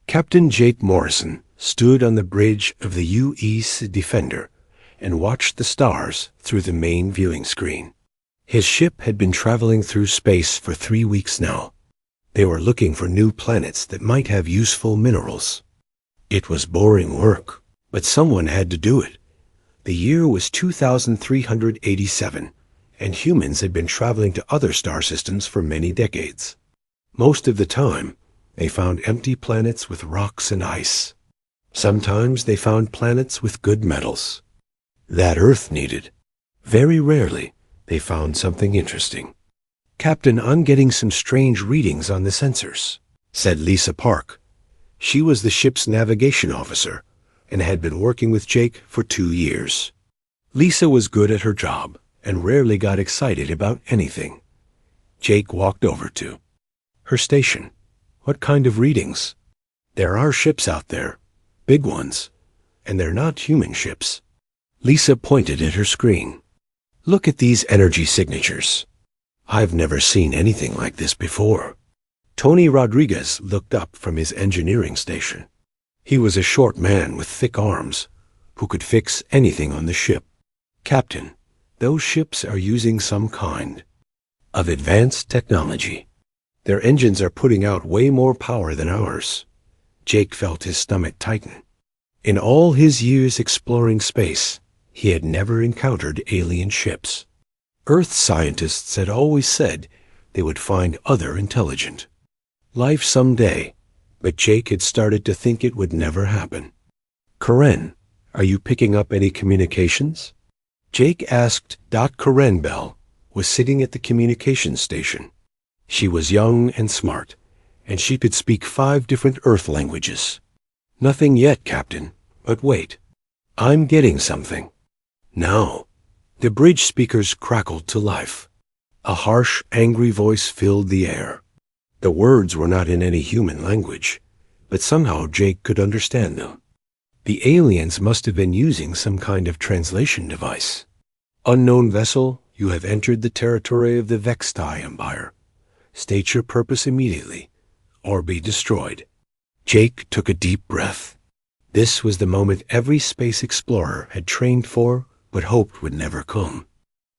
Captain Jake Morrison stood on the bridge of the U.E.'s Defender and watched the stars through the main viewing screen. His ship had been traveling through space for 3 weeks now. They were looking for new planets that might have useful minerals. It was boring work, but someone had to do it. The year was 2387, and humans had been traveling to other star systems for many decades. Most of the time, they found empty planets with rocks and ice. Sometimes they found planets with good metals. That Earth needed. Very rarely, they found something interesting. "Captain, I'm getting some strange readings on the sensors," said Lisa Park. She was the ship's navigation officer and had been working with Jake for 2 years. Lisa was good at her job and rarely got excited about anything. Jake walked over to her station. "What kind of readings?" "There are ships out there, big ones, and they're not human ships." Lisa pointed at her screen. "Look at these energy signatures. I've never seen anything like this before." Tony Rodriguez looked up from his engineering station. He was a short man with thick arms who could fix anything on the ship. "Captain, those ships are using some kind of advanced technology. Their engines are putting out way more power than ours." Jake felt his stomach tighten. In all his years exploring space, he had never encountered alien ships. Earth scientists had always said they would find other intelligent life someday, but Jake had started to think it would never happen. "Karen, are you picking up any communications?" Jake asked. Karen Bell was sitting at the communications station. She was young and smart, and she could speak 5 different Earth languages. "Nothing yet, Captain, but wait. I'm getting something." Now, the bridge speakers crackled to life. A harsh, angry voice filled the air. The words were not in any human language, but somehow Jake could understand them. The aliens must have been using some kind of translation device. "Unknown vessel, you have entered the territory of the Vextai Empire. State your purpose immediately, or be destroyed." Jake took a deep breath. This was the moment every space explorer had trained for, but hoped would never come.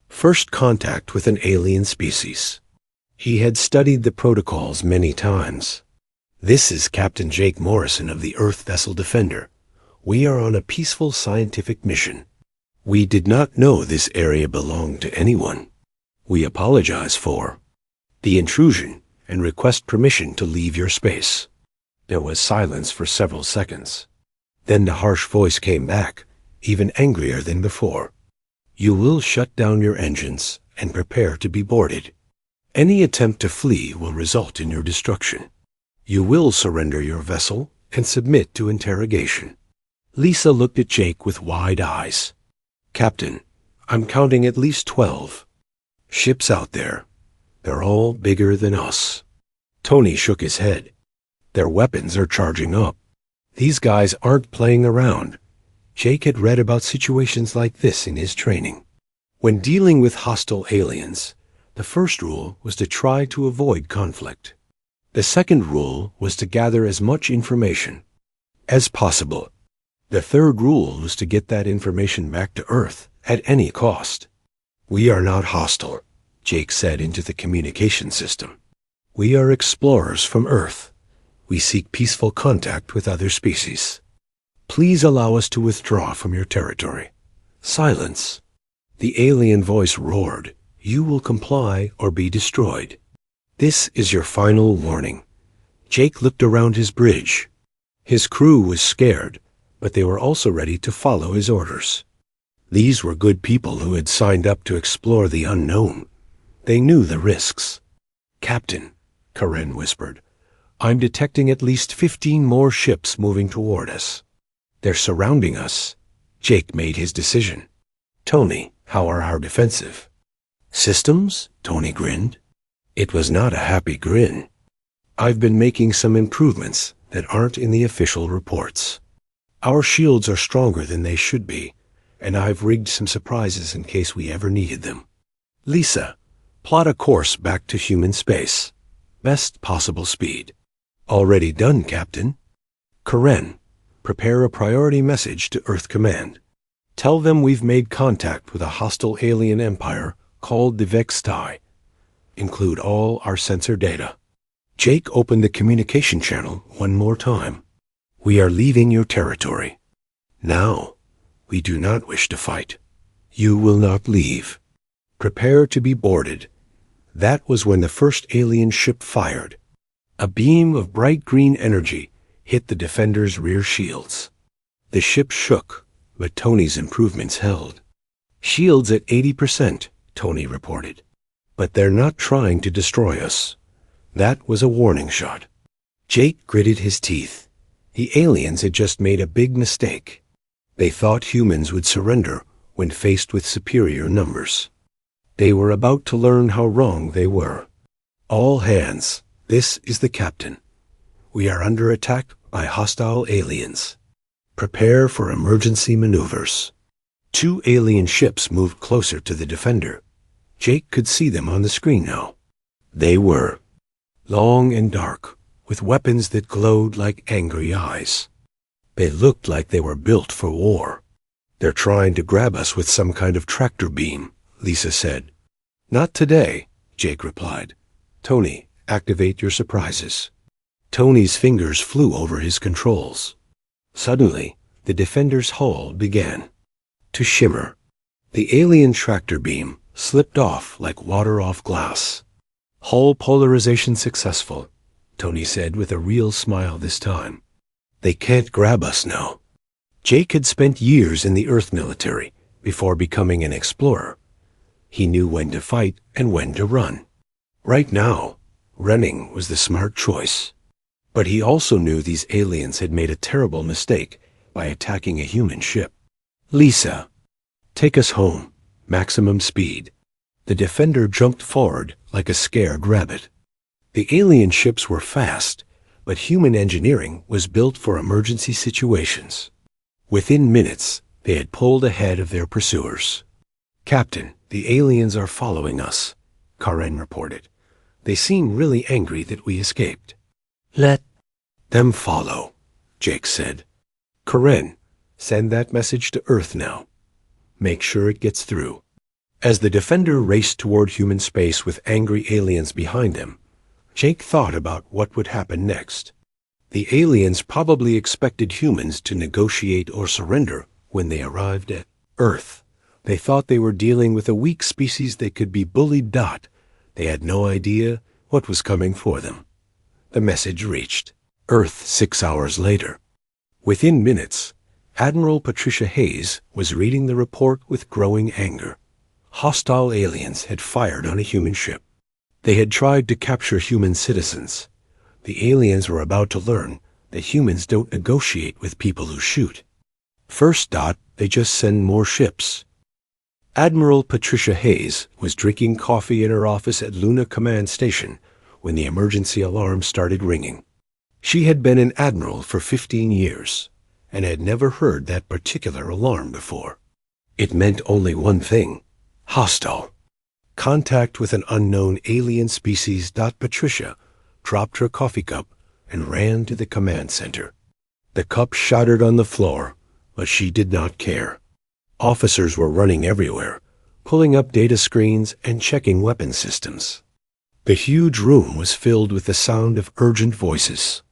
First contact with an alien species. He had studied the protocols many times. "This is Captain Jake Morrison of the Earth Vessel Defender. We are on a peaceful scientific mission. We did not know this area belonged to anyone. We apologize for the intrusion and request permission to leave your space." There was silence for several seconds. Then the harsh voice came back, even angrier than before. "You will shut down your engines and prepare to be boarded. Any attempt to flee will result in your destruction. You will surrender your vessel and submit to interrogation." Lisa looked at Jake with wide eyes. "Captain, I'm counting at least 12 ships out there. They're all bigger than us." Tony shook his head. "Their weapons are charging up. These guys aren't playing around." Jake had read about situations like this in his training. When dealing with hostile aliens, the first rule was to try to avoid conflict. The second rule was to gather as much information as possible. The third rule was to get that information back to Earth at any cost. "We are not hostile," Jake said into the communication system. "We are explorers from Earth. We seek peaceful contact with other species. Please allow us to withdraw from your territory." Silence. The alien voice roared. "You will comply or be destroyed. This is your final warning." Jake looked around his bridge. His crew was scared, but they were also ready to follow his orders. These were good people who had signed up to explore the unknown. They knew the risks. "Captain," Karen whispered, "I'm detecting at least 15 more ships moving toward us. They're surrounding us." Jake made his decision. "Tony, how are our defensive systems?" Tony grinned. It was not a happy grin. "I've been making some improvements that aren't in the official reports. Our shields are stronger than they should be, and I've rigged some surprises in case we ever needed them. Lisa, plot a course back to human space. Best possible speed." "Already done, Captain." Karen, prepare a priority message to Earth Command. Tell them we've made contact with a hostile alien empire called the HFY. Include all our sensor data. Jake opened the communication channel one more time. We are leaving your territory. Now, we do not wish to fight. You will not leave. Prepare to be boarded. That was when the first alien ship fired. A beam of bright green energy hit the Defender's rear shields. The ship shook, but Tony's improvements held. Shields at 80%, Tony reported. But they're not trying to destroy us. That was a warning shot. Jake gritted his teeth. The aliens had just made a big mistake. They thought humans would surrender when faced with superior numbers. They were about to learn how wrong they were. All hands, this is the captain. We are under attack by hostile aliens. Prepare for emergency maneuvers. 2 alien ships moved closer to the Defender. Jake could see them on the screen now. They were long and dark, with weapons that glowed like angry eyes. They looked like they were built for war. They're trying to grab us with some kind of tractor beam, Lisa said. Not today, Jake replied. Tony, activate your surprises. Tony's fingers flew over his controls. Suddenly, the Defender's hull began to shimmer. The alien tractor beam slipped off like water off glass. Hull polarization successful, Tony said with a real smile this time. They can't grab us now. Jake had spent years in the Earth military before becoming an explorer. He knew when to fight and when to run. Right now, running was the smart choice. But he also knew these aliens had made a terrible mistake by attacking a human ship. Lisa, take us home. Maximum speed. The Defender jumped forward like a scared rabbit. The alien ships were fast, but human engineering was built for emergency situations. Within minutes, they had pulled ahead of their pursuers. Captain, the aliens are following us, Karen reported. They seem really angry that we escaped. Let them follow, Jake said. Karen, send that message to Earth now. Make sure it gets through. As the Defender raced toward human space with angry aliens behind them, Jake thought about what would happen next. The aliens probably expected humans to negotiate or surrender when they arrived at Earth. They thought they were dealing with a weak species that could be bullied. They had no idea what was coming for them. The message reached Earth 6 hours later. Within minutes, Admiral Patricia Hayes was reading the report with growing anger. Hostile aliens had fired on a human ship. They had tried to capture human citizens. The aliens were about to learn that humans don't negotiate with people who shoot. First, they just send more ships. Admiral Patricia Hayes was drinking coffee in her office at Luna Command Station when the emergency alarm started ringing. She had been an admiral for 15 years and had never heard that particular alarm before. It meant only one thing: hostile. Contact with an unknown alien species. Patricia dropped her coffee cup and ran to the command center. The cup shattered on the floor, but she did not care. Officers were running everywhere, pulling up data screens and checking weapon systems. The huge room was filled with the sound of urgent voices.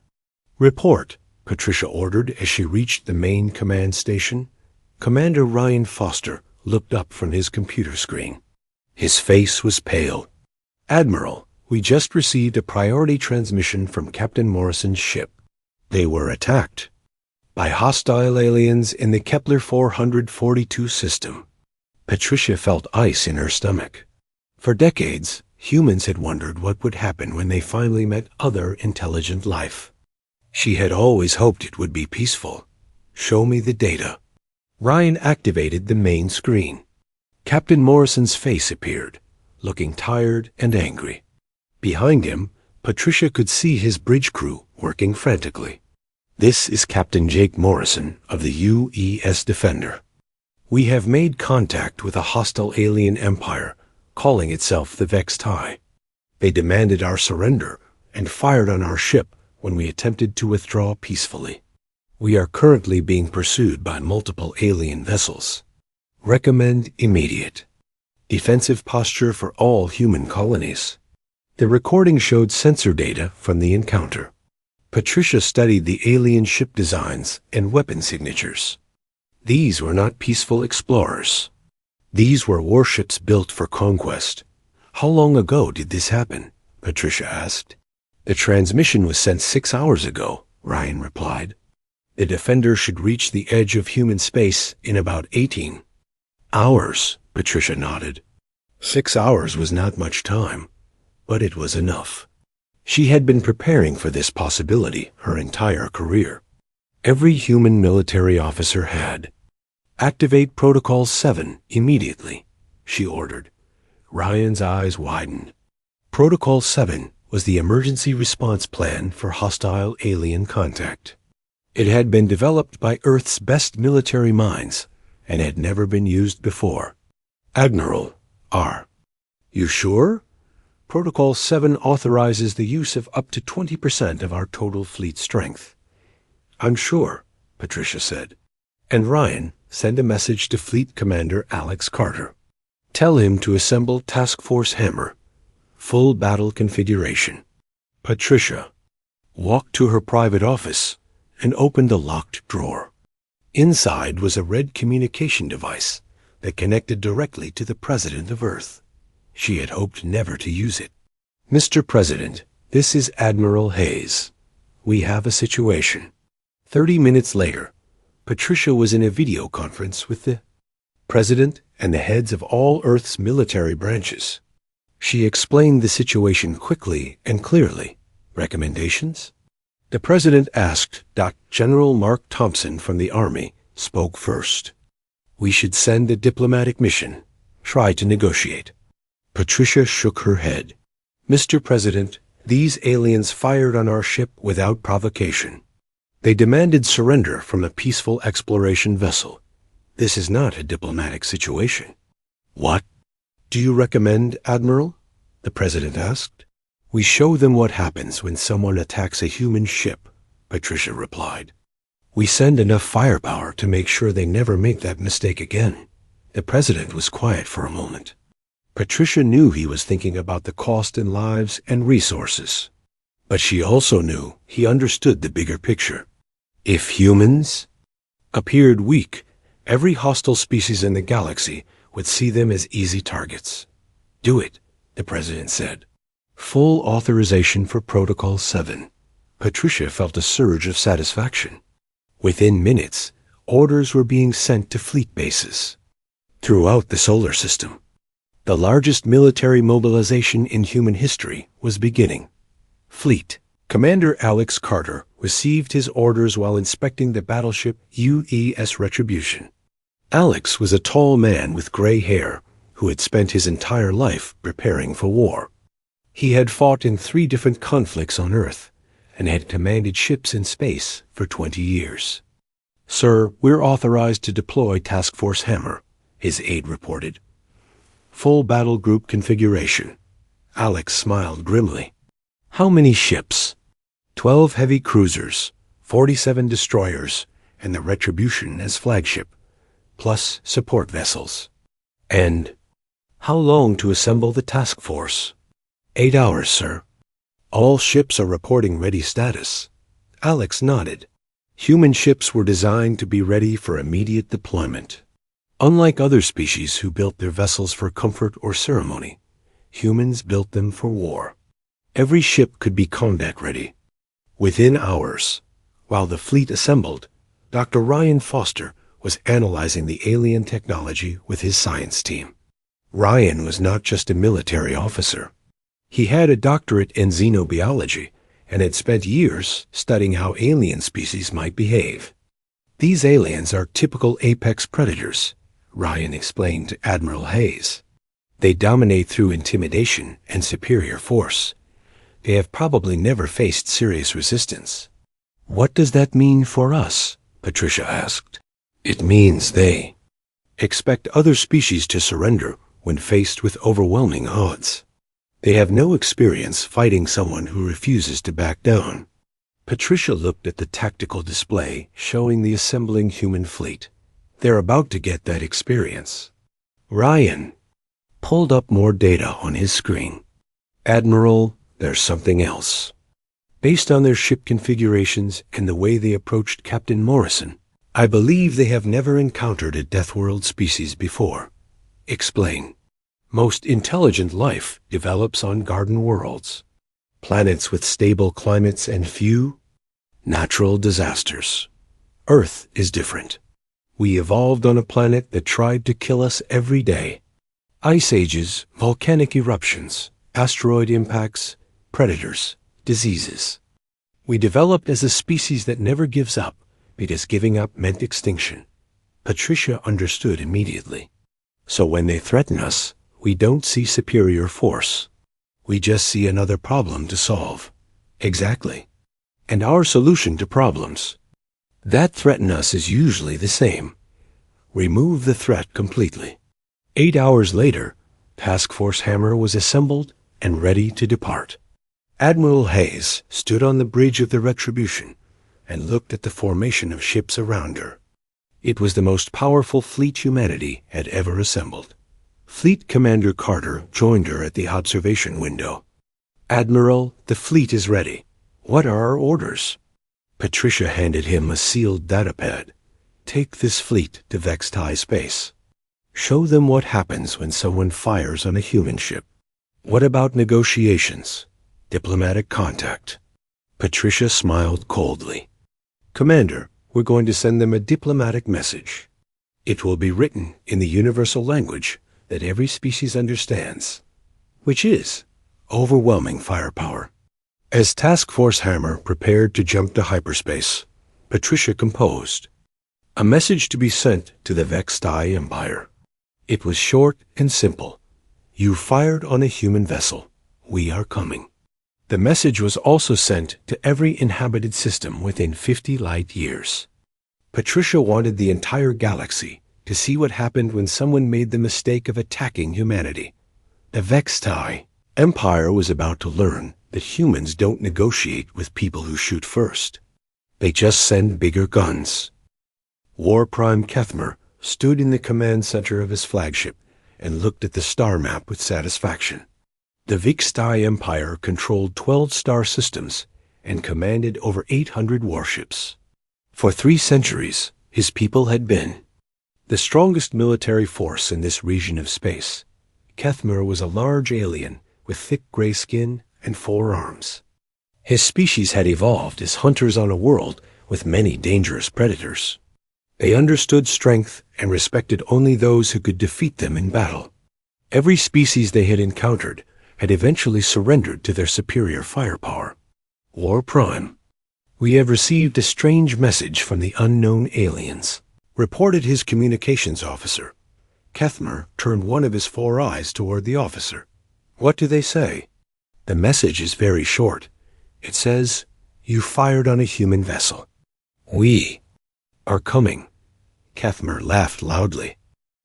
Report, Patricia ordered as she reached the main command station. Commander Ryan Foster looked up from his computer screen. His face was pale. Admiral, we just received a priority transmission from Captain Morrison's ship. They were attacked by hostile aliens in the Kepler 442 system. Patricia felt ice in her stomach. For decades, humans had wondered what would happen when they finally met other intelligent life. She had always hoped it would be peaceful. Show me the data. Ryan activated the main screen. Captain Morrison's face appeared, looking tired and angry. Behind him, Patricia could see his bridge crew working frantically. This is Captain Jake Morrison of the U.S. Defender. We have made contact with a hostile alien empire calling itself the HFY. They demanded our surrender and fired on our ship when we attempted to withdraw peacefully. We are currently being pursued by multiple alien vessels. Recommend immediate defensive posture for all human colonies. The recording showed sensor data from the encounter. Patricia studied the alien ship designs and weapon signatures. These were not peaceful explorers. These were warships built for conquest. How long ago did this happen? Patricia asked. The transmission was sent 6 hours ago, Ryan replied. The Defender should reach the edge of human space in about 18 hours, Patricia nodded. 6 hours was not much time, but it was enough. She had been preparing for this possibility her entire career. Every human military officer had. Activate Protocol 7 immediately, she ordered. Ryan's eyes widened. Protocol 7 was the emergency response plan for hostile alien contact. It had been developed by Earth's best military minds and had never been used before. Admiral R. You sure? Protocol 7 authorizes the use of up to 20% of our total fleet strength. I'm sure, Patricia said. And Ryan, send a message to Fleet Commander Alex Carter. Tell him to assemble Task Force Hammer, full battle configuration. Patricia walked to her private office and opened a locked drawer. Inside was a red communication device that connected directly to the President of Earth. She had hoped never to use it. Mr. President, this is Admiral Hayes. We have a situation. 30 minutes later, Patricia was in a video conference with the President and the heads of all Earth's military branches. She explained the situation quickly and clearly. Recommendations? The President asked. General Mark Thompson from the Army spoke first. We should send a diplomatic mission. Try to negotiate. Patricia shook her head. Mr. President, these aliens fired on our ship without provocation. They demanded surrender from a peaceful exploration vessel. This is not a diplomatic situation. What do you recommend, Admiral? The President asked. We show them what happens when someone attacks a human ship, Patricia replied. We send enough firepower to make sure they never make that mistake again. The President was quiet for a moment. Patricia knew he was thinking about the cost in lives and resources. But she also knew he understood the bigger picture. If humans appeared weak, every hostile species in the galaxy would see them as easy targets. Do it, the President said. Full authorization for Protocol 7. Patricia felt a surge of satisfaction. Within minutes, orders were being sent to fleet bases throughout the solar system. The largest military mobilization in human history was beginning. Fleet Commander Alex Carter received his orders while inspecting the battleship UES Retribution. Alex was a tall man with gray hair who had spent his entire life preparing for war. He had fought in 3 different conflicts on Earth and had commanded ships in space for 20 years. Sir, we're authorized to deploy Task Force Hammer, his aide reported. Full battle group configuration. Alex smiled grimly. How many ships? 12 heavy cruisers, 47 destroyers, and the Retribution as flagship, plus support vessels. And how long to assemble the task force? 8 hours, sir. All ships are reporting ready status. Alex nodded. Human ships were designed to be ready for immediate deployment. Unlike other species who built their vessels for comfort or ceremony, humans built them for war. Every ship could be combat ready. Within hours, while the fleet assembled, Dr. Ryan Foster was analyzing the alien technology with his science team. Ryan was not just a military officer. He had a doctorate in xenobiology and had spent years studying how alien species might behave. These aliens are typical apex predators, Ryan explained to Admiral Hayes. They dominate through intimidation and superior force. They have probably never faced serious resistance. What does that mean for us? Patricia asked. It means they expect other species to surrender when faced with overwhelming odds. They have no experience fighting someone who refuses to back down. Patricia looked at the tactical display showing the assembling human fleet. They're about to get that experience. Ryan pulled up more data on his screen. Admiral, there's something else. Based on their ship configurations and the way they approached Captain Morrison, I believe they have never encountered a Deathworld species before. Explain. Most intelligent life develops on garden worlds. Planets with stable climates and few natural disasters. Earth is different. We evolved on a planet that tried to kill us every day. Ice ages, volcanic eruptions, asteroid impacts, predators, diseases. We developed as a species that never gives up, because giving up meant extinction. Patricia understood immediately. So when they threaten us, we don't see superior force. We just see another problem to solve. Exactly. And our solution to problems that threaten us is usually the same. Remove the threat completely. 8 hours later, Task Force Hammer was assembled and ready to depart. Admiral Hayes stood on the bridge of the Retribution and looked at the formation of ships around her. It was the most powerful fleet humanity had ever assembled. Fleet Commander Carter joined her at the observation window. Admiral, the fleet is ready. What are our orders? Patricia handed him a sealed datapad. Take this fleet to Vexed High Space. Show them what happens when someone fires on a human ship. What about negotiations? Diplomatic contact? Patricia smiled coldly. Commander, we're going to send them a diplomatic message. It will be written in the universal language that every species understands, which is overwhelming firepower. As Task Force Hammer prepared to jump to hyperspace, Patricia composed a message to be sent to the Vexed High Empire. It was short and simple. You fired on a human vessel. We are coming. The message was also sent to every inhabited system within 50 light years. Patricia wanted the entire galaxy to see what happened when someone made the mistake of attacking humanity. The Vexed High Empire was about to learn that humans don't negotiate with people who shoot first. They just send bigger guns. War Prime Kethmer stood in the command center of his flagship and looked at the star map with satisfaction. The Vexed High Empire controlled 12 star systems and commanded over 800 warships. For 3 centuries, his people had been the strongest military force in this region of space. Kethmer was a large alien with thick gray skin and 4 arms. His species had evolved as hunters on a world with many dangerous predators. They understood strength and respected only those who could defeat them in battle. Every species they had encountered had eventually surrendered to their superior firepower. War Prime, we have received a strange message from the unknown aliens, reported his communications officer. Kethmer turned one of his 4 eyes toward the officer. What do they say? The message is very short. It says, you fired on a human vessel. We are coming. Kethmer laughed loudly.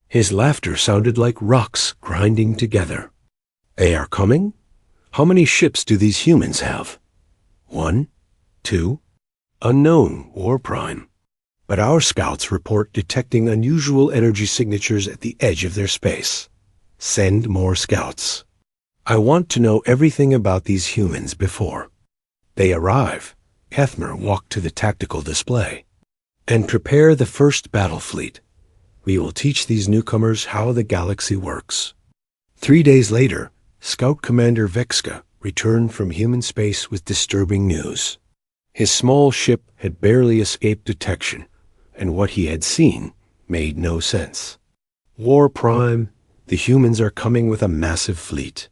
His laughter sounded like rocks grinding together. They are coming? How many ships do these humans have? 1, 2? Unknown, War Prime. But our scouts report detecting unusual energy signatures at the edge of their space. Send more scouts. I want to know everything about these humans before they arrive. Kethmer walked to the tactical display. And prepare the first battle fleet. We will teach these newcomers how the galaxy works. 3 days later, Scout Commander Vexka returned from human space with disturbing news. His small ship had barely escaped detection, and what he had seen made no sense. War Prime, the humans are coming with a massive fleet.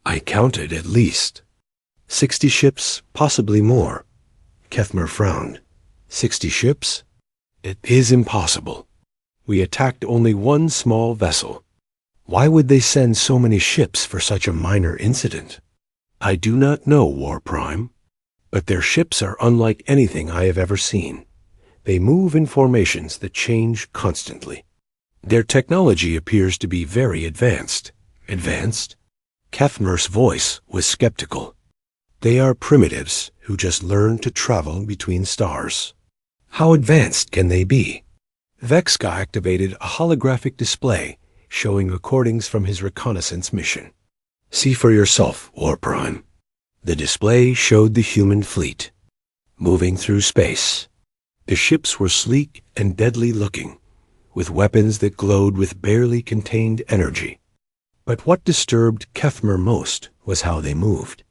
I counted at least 60 ships, possibly more. Kethmer frowned. 60 ships? It is impossible. We attacked only 1 small vessel. Why would they send so many ships for such a minor incident? I do not know, War Prime, but their ships are unlike anything I have ever seen. They move in formations that change constantly. Their technology appears to be very advanced. Advanced? Kethmer's voice was skeptical. They are primitives who just learned to travel between stars. How advanced can they be? Vexka activated a holographic display showing recordings from his reconnaissance mission. See for yourself, War Prime. The display showed the human fleet, moving through space. The ships were sleek and deadly looking, with weapons that glowed with barely contained energy. But what disturbed Kethmer most was how they moved.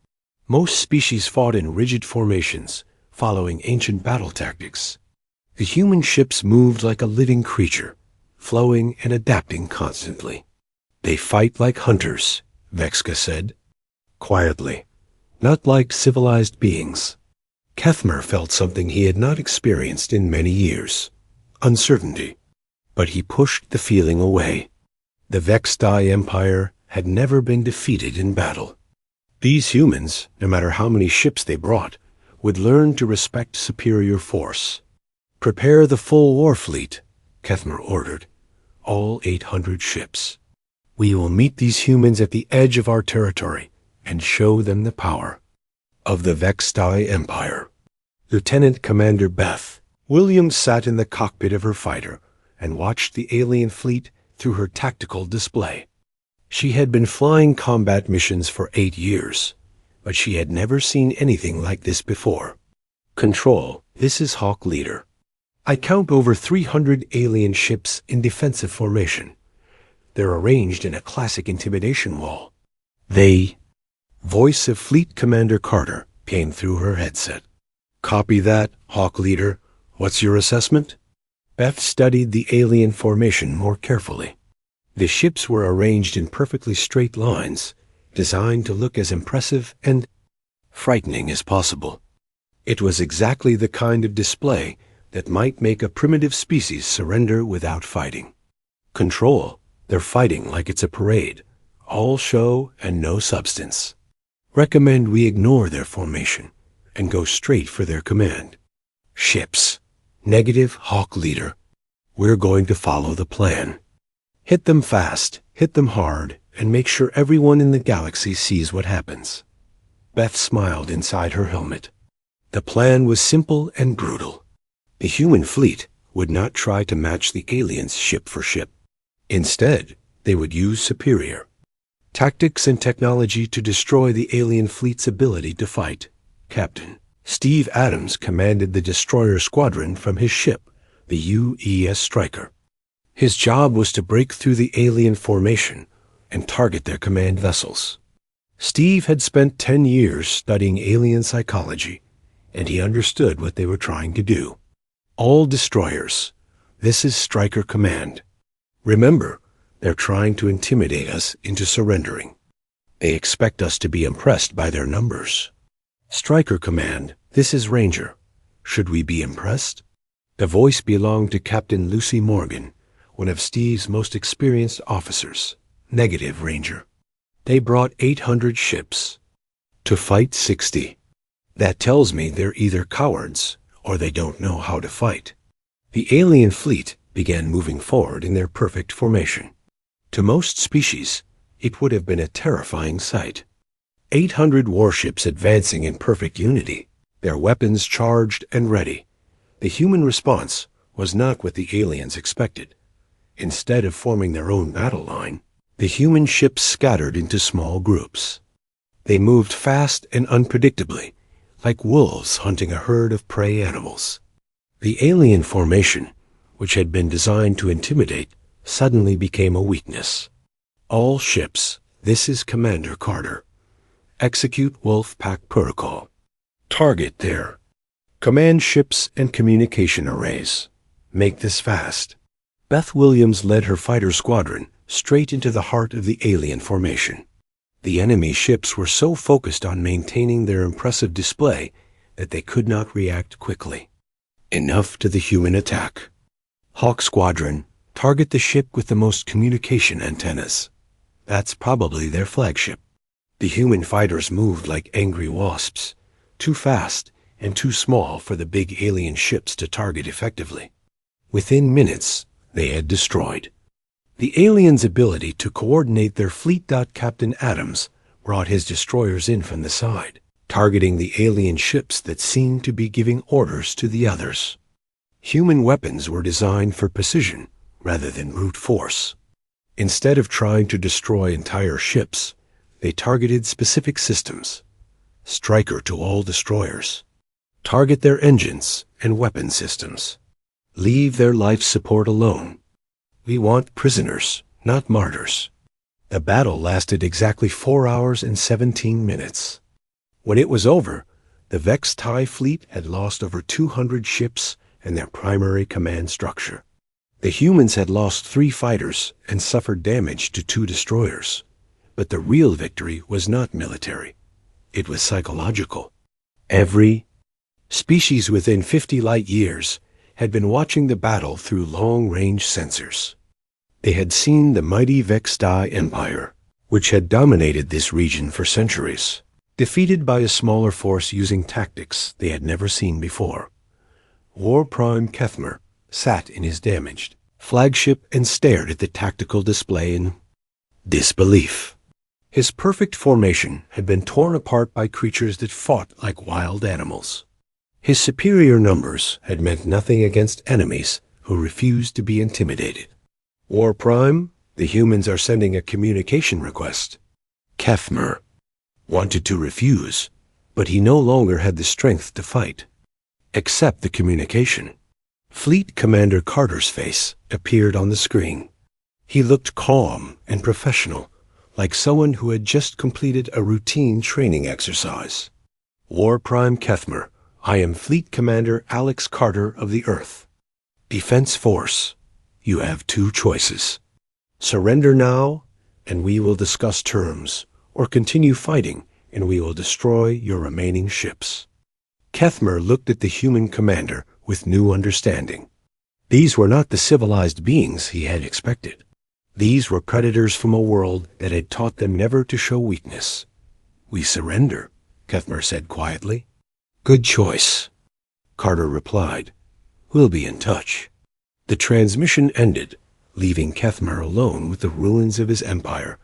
Most species fought in rigid formations, following ancient battle tactics. The human ships moved like a living creature, flowing and adapting constantly. They fight like hunters, Vexka said, quietly, not like civilized beings. Kethmer felt something he had not experienced in many years, uncertainty. But he pushed the feeling away. The Vextai Empire had never been defeated in battle. These humans, no matter how many ships they brought, would learn to respect superior force. Prepare the full war fleet, Kethmer ordered. All 800 ships. We will meet these humans at the edge of our territory and show them the power of the Vextai Empire. Lieutenant Commander Beth Williams sat in the cockpit of her fighter and watched the alien fleet through her tactical display. She had been flying combat missions for 8 years, but she had never seen anything like this before. Control, this is Hawk Leader. I count over 300 alien ships in defensive formation. They're arranged in a classic intimidation wall. Voice of Fleet Commander Carter came through her headset. Copy that, Hawk Leader. What's your assessment? Beth studied the alien formation more carefully. The ships were arranged in perfectly straight lines, designed to look as impressive and frightening as possible. It was exactly the kind of display that might make a primitive species surrender without fighting. Control, they're fighting like it's a parade, all show and no substance. Recommend we ignore their formation and go straight for their command. Ships. Negative, Hawk Leader. We're going to follow the plan. Hit them fast, hit them hard, and make sure everyone in the galaxy sees what happens. Beth smiled inside her helmet. The plan was simple and brutal. The human fleet would not try to match the aliens ship for ship. Instead, they would use superior tactics and technology to destroy the alien fleet's ability to fight. Captain Steve Adams commanded the destroyer squadron from his ship, the UES Striker. His job was to break through the alien formation and target their command vessels. Steve had spent 10 years studying alien psychology, and he understood what they were trying to do. All destroyers, this is Striker Command. Remember, they're trying to intimidate us into surrendering. They expect us to be impressed by their numbers. Striker Command, this is Ranger. Should we be impressed? The voice belonged to Captain Lucy Morgan, one of Steve's most experienced officers. Negative, Ranger. They brought 800 ships to fight 60. That tells me they're either cowards or they don't know how to fight. The alien fleet began moving forward in their perfect formation. To most species, it would have been a terrifying sight. 800 warships advancing in perfect unity, their weapons charged and ready. The human response was not what the aliens expected. Instead of forming their own battle line, the human ships scattered into small groups. They moved fast and unpredictably, like wolves hunting a herd of prey animals. The alien formation, which had been designed to intimidate, suddenly became a weakness. All ships, this is Commander Carter. Execute Wolf Pack Protocol. Target there. Command ships and communication arrays. Make this fast. Beth Williams led her fighter squadron straight into the heart of the alien formation. The enemy ships were so focused on maintaining their impressive display that they could not react quickly. Enough to the human attack. Hawk Squadron, target the ship with the most communication antennas. That's probably their flagship. The human fighters moved like angry wasps, too fast and too small for the big alien ships to target effectively. Within minutes, they had destroyed. The aliens' ability to coordinate their fleet. Captain Adams brought his destroyers in from the side. targeting the alien ships that seemed to be giving orders to the others. Human weapons were designed for precision rather than brute force. Instead of trying to destroy entire ships, they targeted specific systems. Striker to all destroyers. Target their engines and weapon systems. Leave their life support alone. We want prisoners, not martyrs. The battle lasted exactly 4 hours and 17 minutes. When it was over, the Vex TIE fleet had lost over 200 ships and their primary command structure. The humans had lost 3 fighters and suffered damage to 2 destroyers. But the real victory was not military. It was psychological. Every species within 50 light years had been watching the battle through long-range sensors. They had seen the mighty Vex TIE Empire, which had dominated this region for centuries, defeated by a smaller force using tactics they had never seen before. War Prime Kethmer sat in his damaged flagship and stared at the tactical display in disbelief. His perfect formation had been torn apart by creatures that fought like wild animals. His superior numbers had meant nothing against enemies who refused to be intimidated. War Prime, the humans are sending a communication request. Kethmer wanted to refuse, but he no longer had the strength to fight. Accept the communication. Fleet Commander Carter's face appeared on the screen. He looked calm and professional, like someone who had just completed a routine training exercise. War Prime Kethmer, I am Fleet Commander Alex Carter of the Earth. Defense Force, you have 2 choices. Surrender now, and we will discuss terms, or continue fighting, and we will destroy your remaining ships. Kethmer looked at the human commander with new understanding. These were not the civilized beings he had expected. These were predators from a world that had taught them never to show weakness. We surrender, Kethmer said quietly. Good choice, Carter replied. We'll be in touch. The transmission ended, leaving Kethmer alone with the ruins of his empire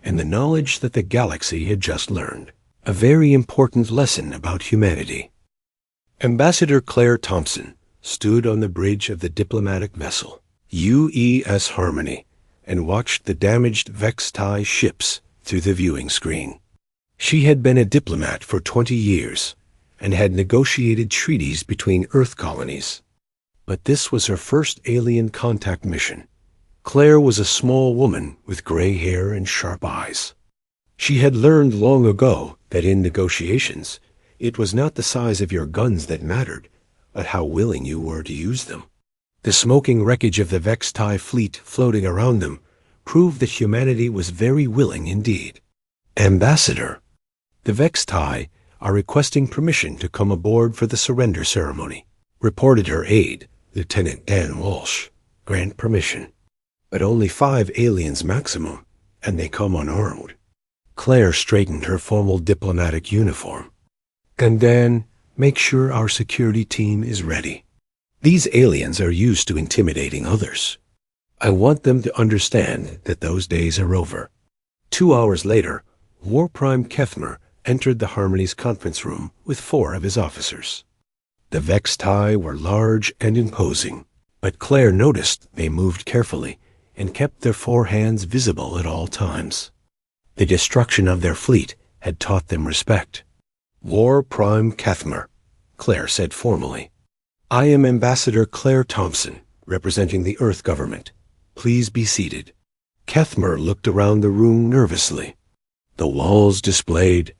and the knowledge that the galaxy had just learned. A very important lesson about humanity. Ambassador Claire Thompson stood on the bridge of the diplomatic vessel, UES Harmony, and watched the damaged Vex TIE ships through the viewing screen. She had been a diplomat for 20 years and had negotiated treaties between Earth colonies. But this was her first alien contact mission. Claire was a small woman with gray hair and sharp eyes. She had learned long ago that in negotiations, it was not the size of your guns that mattered, but how willing you were to use them. The smoking wreckage of the Vex TIE fleet floating around them proved that humanity was very willing indeed. Ambassador, the Vex TIE are requesting permission to come aboard for the surrender ceremony, reported her aide, Lieutenant Dan Walsh. Grant permission. But only 5 aliens maximum, and they come unarmed. Claire straightened her formal diplomatic uniform. And Dan, make sure our security team is ready. These aliens are used to intimidating others. I want them to understand that those days are over. 2 hours later, War Prime Kethmer entered the Harmony's conference room with 4 of his officers. The Vex TIE were large and imposing, but Claire noticed they moved carefully and kept their 4 hands visible at all times. The destruction of their fleet had taught them respect. War Prime Kethmer, Claire said formally. I am Ambassador Claire Thompson, representing the Earth government. Please be seated. Kethmer looked around the room nervously. The walls displayed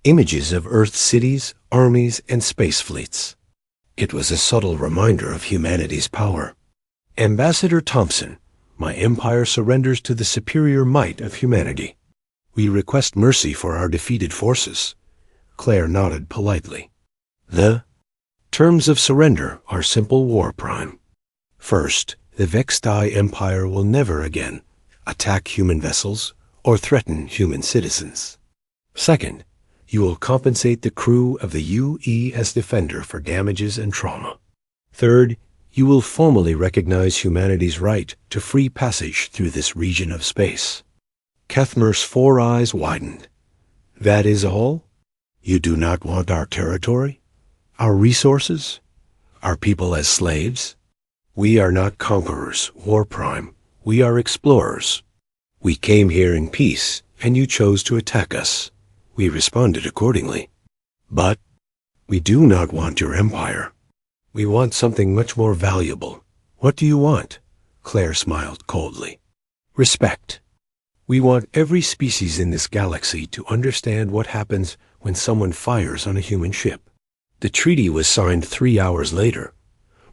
images of Earth cities, armies, and space fleets. It was a subtle reminder of humanity's power. Ambassador Thompson, my empire surrenders to the superior might of humanity. We request mercy for our defeated forces. Claire nodded politely. The terms of surrender are simple, War Prime. First, the Vex TIE Empire will never again attack human vessels or threaten human citizens. Second, you will compensate the crew of the UES Defender for damages and trauma. Third, you will formally recognize humanity's right to free passage through this region of space. Kethmer's 4 eyes widened. That is all? You do not want our territory? Our resources? Our people as slaves? We are not conquerors, War Prime. We are explorers. We came here in peace, and you chose to attack us. We responded accordingly. But we do not want your empire. We want something much more valuable. What do you want? Claire smiled coldly. Respect. We want every species in this galaxy to understand what happens when someone fires on a human ship. The treaty was signed 3 hours later,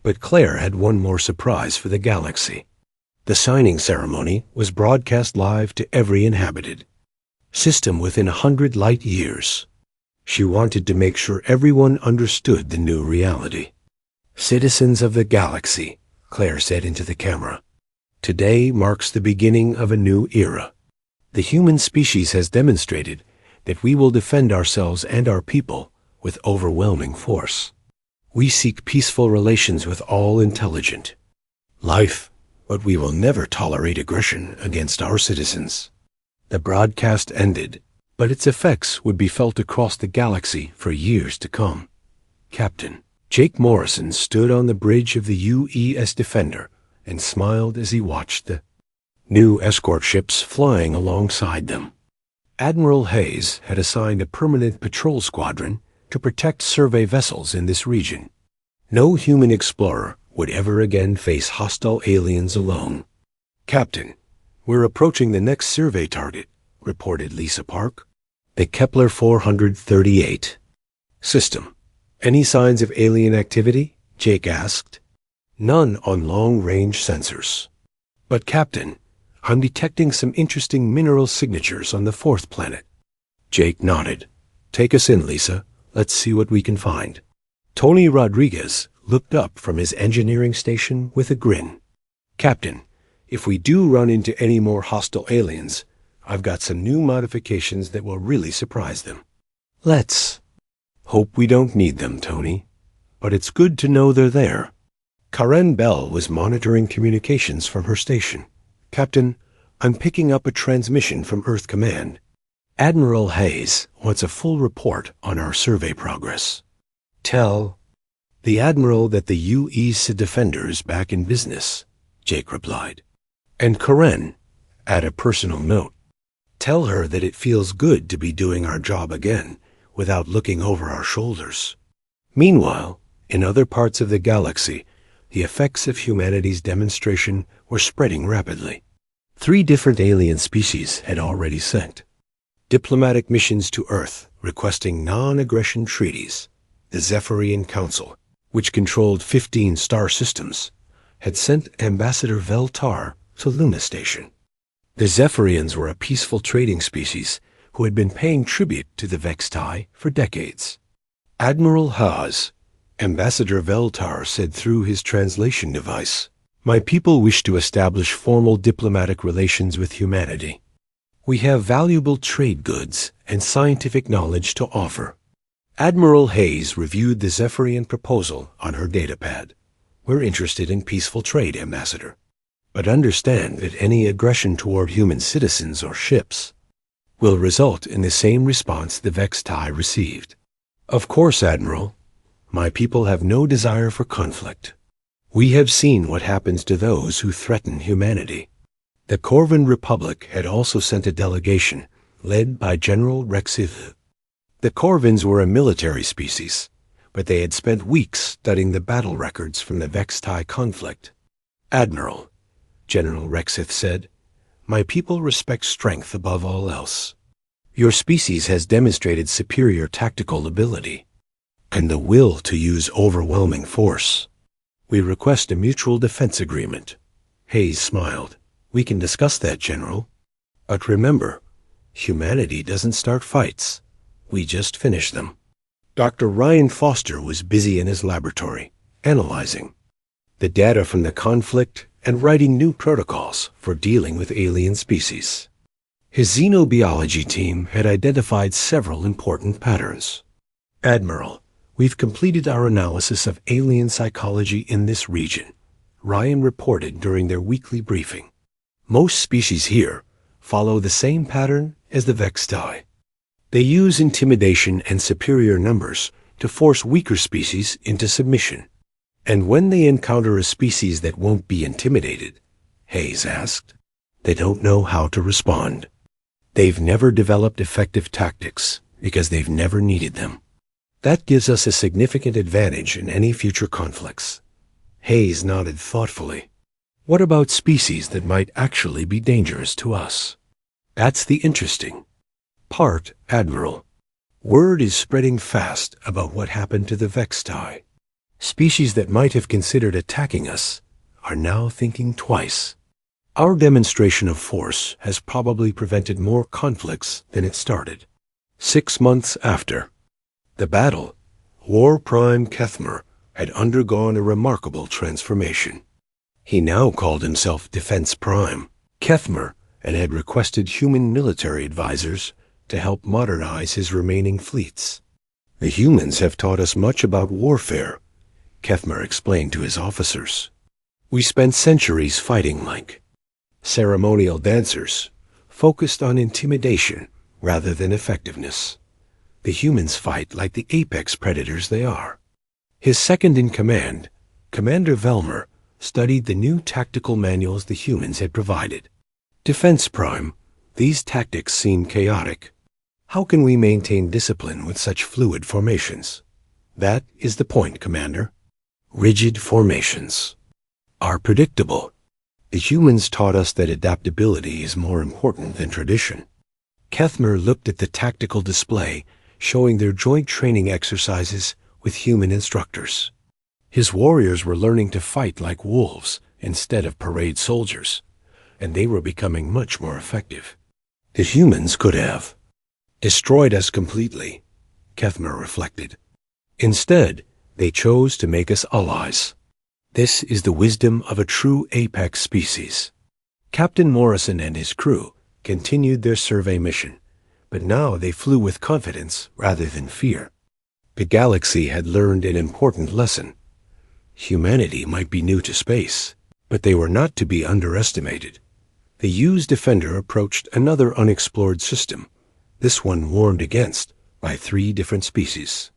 but Claire had one more surprise for the galaxy. The signing ceremony was broadcast live to every inhabited system within 100 light years. She wanted to make sure everyone understood the new reality. Citizens of the galaxy, Claire said into the camera, today marks the beginning of a new era. The human species has demonstrated that we will defend ourselves and our people with overwhelming force. We seek peaceful relations with all intelligent life, but we will never tolerate aggression against our citizens. The broadcast ended, but its effects would be felt across the galaxy for years to come. Captain Jake Morrison stood on the bridge of the UES Defender and smiled as he watched the new escort ships flying alongside them. Admiral Hayes had assigned a permanent patrol squadron to protect survey vessels in this region. No human explorer would ever again face hostile aliens alone. Captain, we're approaching the next survey target, reported Lisa Park. The Kepler 438 system. Any signs of alien activity? Jake asked. None on long-range sensors. But Captain, I'm detecting some interesting mineral signatures on the 4th planet. Jake nodded. Take us in, Lisa. Let's see what we can find. Tony Rodriguez looked up from his engineering station with a grin. Captain, if we do run into any more hostile aliens, I've got some new modifications that will really surprise them. Let's hope we don't need them, Tony. But it's good to know they're there. Karen Bell was monitoring communications from her station. Captain, I'm picking up a transmission from Earth Command. Admiral Hayes wants a full report on our survey progress. Tell the Admiral that the UES Defender is back in business, Jake replied. And Karen, add a personal note. Tell her that it feels good to be doing our job again without looking over our shoulders. Meanwhile, in other parts of the galaxy, the effects of humanity's demonstration were spreading rapidly. 3 different alien species had already sent diplomatic missions to Earth requesting non-aggression treaties. The Zephyrian Council, which controlled 15 star systems, had sent Ambassador Veltar to Luna Station. The Zephyrians were a peaceful trading species who had been paying tribute to the Vextai for decades. Admiral Haas, Ambassador Veltar said through his translation device, My people wish to establish formal diplomatic relations with humanity. We have valuable trade goods and scientific knowledge to offer. Admiral Hayes reviewed the Zephyrian proposal on her datapad. We're interested in peaceful trade, Ambassador, but understand that any aggression toward human citizens or ships will result in the same response the Vextai received. Of course, Admiral, my people have no desire for conflict. We have seen what happens to those who threaten humanity. The Corvin Republic had also sent a delegation led by General Rexith. The Corvins were a military species, but they had spent weeks studying the battle records from the Vextai conflict. Admiral, General Rexith said, my people respect strength above all else. Your species has demonstrated superior tactical ability and the will to use overwhelming force. We request a mutual defense agreement. Hayes smiled. We can discuss that, General. But remember, humanity doesn't start fights. We just finish them. Dr. Ryan Foster was busy in his laboratory, analyzing the data from the conflict and writing new protocols for dealing with alien species. His xenobiology team had identified several important patterns. Admiral, we've completed our analysis of alien psychology in this region, Ryan reported during their weekly briefing. Most species here follow the same pattern as the Vextai. They use intimidation and superior numbers to force weaker species into submission. And when they encounter a species that won't be intimidated, Hayes asked, they don't know how to respond. They've never developed effective tactics because they've never needed them. That gives us a significant advantage in any future conflicts. Hayes nodded thoughtfully. What about species that might actually be dangerous to us? That's the interesting part, Admiral. Word is spreading fast about what happened to the Vextai. Species that might have considered attacking us are now thinking twice. Our demonstration of force has probably prevented more conflicts than it started. 6 months after the battle, War Prime Kethmer had undergone a remarkable transformation. He now called himself Defense Prime Kethmer and had requested human military advisors to help modernize his remaining fleets. The humans have taught us much about warfare, Kethmer explained to his officers. We spent centuries fighting like ceremonial dancers, focused on intimidation rather than effectiveness. The humans fight like the apex predators they are. His second-in-command, Commander Velmer, studied the new tactical manuals the humans had provided. Defense Prime, these tactics seem chaotic. How can we maintain discipline with such fluid formations? That is the point, Commander. Rigid formations are predictable. The humans taught us that adaptability is more important than tradition. Kethmer looked at the tactical display showing their joint training exercises with human instructors. His warriors were learning to fight like wolves instead of parade soldiers, and they were becoming much more effective. The humans could have destroyed us completely, Kethmer reflected. Instead, they chose to make us allies. This is the wisdom of a true apex species. Captain Morrison and his crew continued their survey mission, but now they flew with confidence rather than fear. The galaxy had learned an important lesson. Humanity might be new to space, but they were not to be underestimated. The U's Defender approached another unexplored system, this one warned against by 3 different species.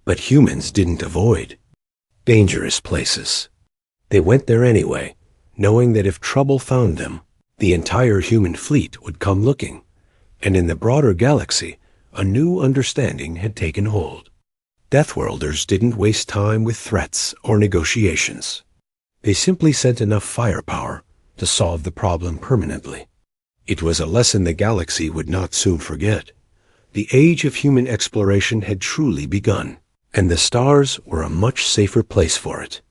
But humans didn't avoid dangerous places. They went there anyway, knowing that if trouble found them, the entire human fleet would come looking, and in the broader galaxy, a new understanding had taken hold. Deathworlders didn't waste time with threats or negotiations. They simply sent enough firepower to solve the problem permanently. It was a lesson the galaxy would not soon forget. The age of human exploration had truly begun, and the stars were a much safer place for it.